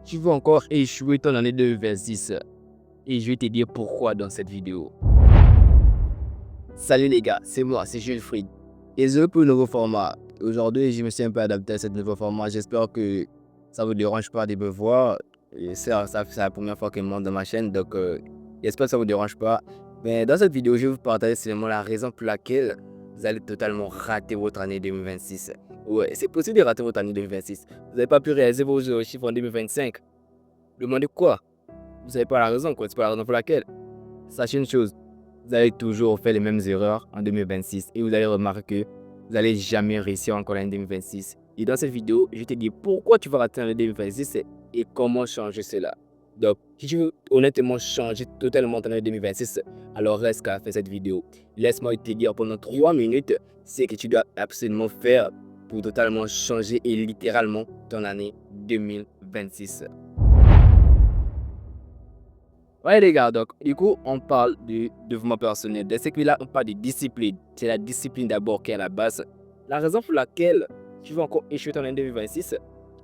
tu veux encore échouer ton année 2026. Et je vais te dire pourquoi dans cette vidéo. Salut les gars, c'est moi, c'est Jules Fried. Désolé pour le nouveau format. Aujourd'hui, je me suis un peu adapté à ce nouveau format. J'espère que ça ne vous dérange pas de me voir. Et c'est la première fois que je monte dans ma chaîne, donc j'espère que ça ne vous dérange pas. Mais dans cette vidéo, je vais vous partager seulement la raison pour laquelle vous allez totalement rater votre année 2026. Ouais, c'est possible de rater votre année 2026. Vous n'avez pas pu réaliser vos chiffres en 2025. Demandez quoi? Vous n'avez pas la raison, quoi. C'est pas la raison pour laquelle. Sachez une chose, vous allez toujours faire les mêmes erreurs en 2026 et vous allez remarquer que vous n'allez jamais réussir encore l'année 2026. Et dans cette vidéo, je vais te dire pourquoi tu vas rater l'année 2026 et comment changer cela. Donc, si tu veux honnêtement changer totalement ton année 2026, alors reste qu'à faire cette vidéo. Laisse-moi te dire pendant 3 minutes ce que tu dois absolument faire pour totalement changer et littéralement ton année 2026. Ouais les gars, donc du coup on parle de développement personnel. Dans ce que là on parle de discipline. C'est la discipline d'abord qui est à la base. La raison pour laquelle tu vas encore échouer ton année 2026,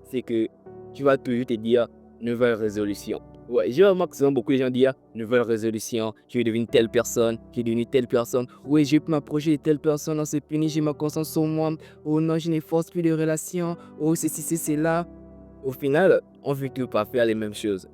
c'est que tu vas toujours te dire nouvelle résolution. Ouais, j'ai remarqué souvent beaucoup de gens dire nouvelle résolution, je vais devenir telle personne, je vais devenir telle personne. Oui, je vais m'approcher de telle personne, on se punit, je me concentre sur moi. Oh non, je ne force plus de relations. Oh, ceci, c'est là. Au final, on ne veut que pas faire les mêmes choses.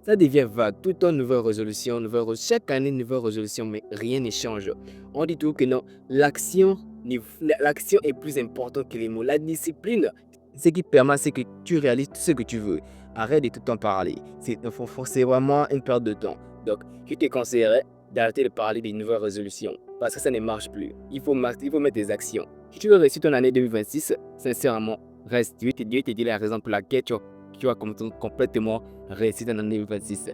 Ça devient vague, tout le temps nouvelle résolution, chaque année nouvelle résolution, mais rien ne change. On dit tout que non, l'action est plus importante que les mots. La discipline, ce qui permet, c'est que tu réalises tout ce que tu veux. Arrête de tout le temps parler. C'est vraiment une perte de temps. Donc, je te conseillerais d'arrêter de parler des nouvelles résolutions parce que ça ne marche plus. Il faut mettre des actions. Si tu veux réussir ton année 2026, sincèrement, reste. Je vais te dire la raison pour laquelle tu vas complètement réussir ton année 2026.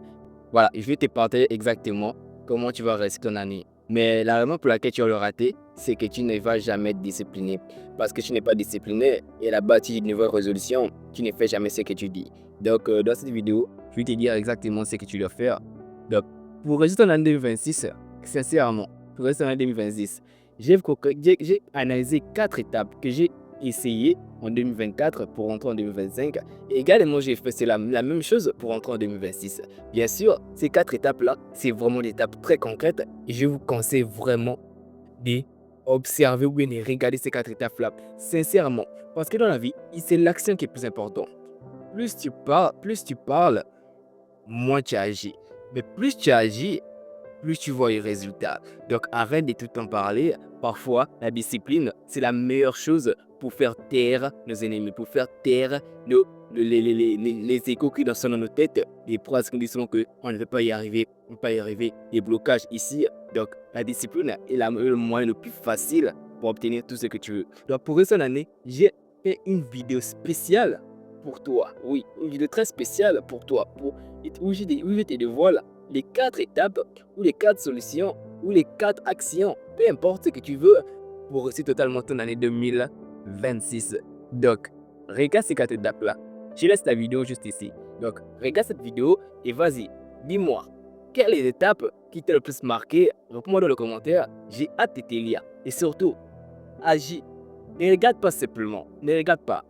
Voilà, je vais te partager exactement comment tu vas réussir ton année. Mais la raison pour laquelle tu vas le rater, c'est que tu ne vas jamais être discipliné. Parce que tu n'es pas discipliné et là-bas, tu as une nouvelle résolution, tu ne fais jamais ce que tu dis. Donc, dans cette vidéo, je vais te dire exactement ce que tu dois faire. Donc, pour réussir ton année 2026, sincèrement, pour réussir ton année 2026, j'ai analysé 4 étapes que j'ai essayé en 2024 pour rentrer en 2025. Et également, j'ai fait la même chose pour rentrer en 2026. Bien sûr, ces 4 étapes-là, c'est vraiment des étapes très concrètes. Et je vous conseille vraiment d'observer ou bien de regarder ces 4 étapes-là. Sincèrement, parce que dans la vie, c'est l'action qui est plus importante. Plus tu parles, moins tu agis. Mais plus tu agis, plus tu vois les résultats. Donc arrête de tout le temps parler. Parfois, la discipline, c'est la meilleure chose pour faire taire nos ennemis, pour faire taire les échos qui sont dans nos têtes, les phrases qui disent qu'on ne peut pas y arriver, on ne peut pas y arriver, des blocages ici. Donc la discipline est le moyen le plus facile pour obtenir tout ce que tu veux. Donc pour cette année, j'ai fait une vidéo spéciale pour toi. Oui, une vidéo très spéciale pour toi, où je te dévoile les 4 étapes ou les 4 solutions ou les 4 actions, peu importe ce que tu veux pour réussir totalement ton année 2026. Donc, regarde ces 4 étapes-là. Je laisse la vidéo juste ici. Donc, regarde cette vidéo et vas-y, dis-moi, quelle est l'étape qui t'a le plus marqué? Réponds-moi dans le commentaire, j'ai hâte de te lire. Et surtout, agis. Ne regarde pas simplement, ne regarde pas.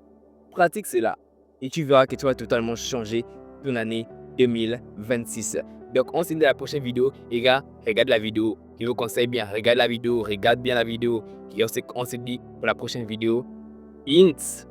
Pratique cela et tu verras que tu vas totalement changer ton année 2026. Donc, on se dit dans la prochaine vidéo. Les gars, regarde la vidéo. Je vous conseille bien, regarde la vidéo, regarde bien la vidéo. Et on se dit pour la prochaine vidéo. Int.